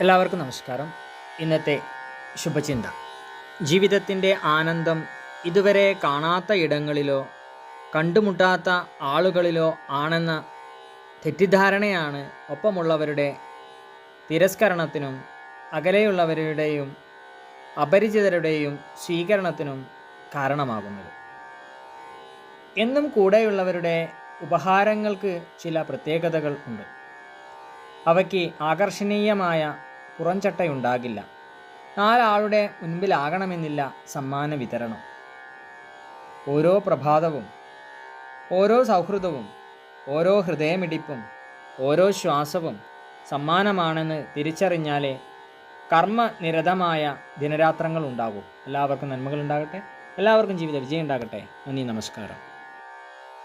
എല്ലാവർക്കും നമസ്കാരം. ഇന്നത്തെ ശുഭചിന്ത: ജീവിതത്തിൻ്റെ ആനന്ദം ഇതുവരെ കാണാത്ത ഇടങ്ങളിലോ കണ്ടുമുട്ടാത്ത ആളുകളിലോ ആണെന്ന തെറ്റിദ്ധാരണയാണ് ഒപ്പമുള്ളവരുടെ തിരസ്കരണത്തിനും അകലെയുള്ളവരുടെയും അപരിചിതരുടെയും സ്വീകരണത്തിനും കാരണമാകുന്നത്. എന്നും കൂടെയുള്ളവരുടെ ഉപഹാരങ്ങൾക്ക് ചില പ്രത്യേകതകൾ ഉണ്ട്. അവയ്ക്ക് ആകർഷണീയമായ പുറംചട്ടയുണ്ടാകില്ല. നാലാളുടെ മുൻപിലാകണമെന്നില്ല സമ്മാന വിതരണം. ഓരോ പ്രഭാതവും, ഓരോ സൗഹൃദവും, ഓരോ ഹൃദയമിടിപ്പും, ഓരോ ശ്വാസവും സമ്മാനമാണെന്ന് തിരിച്ചറിഞ്ഞാലേ കർമ്മനിരതമായ ദിനരാത്രങ്ങൾ ഉണ്ടാകൂ. എല്ലാവർക്കും നന്മകൾ ഉണ്ടാകട്ടെ. എല്ലാവർക്കും ജീവിത വിജയം ഉണ്ടാകട്ടെ. നന്ദി, നമസ്കാരം.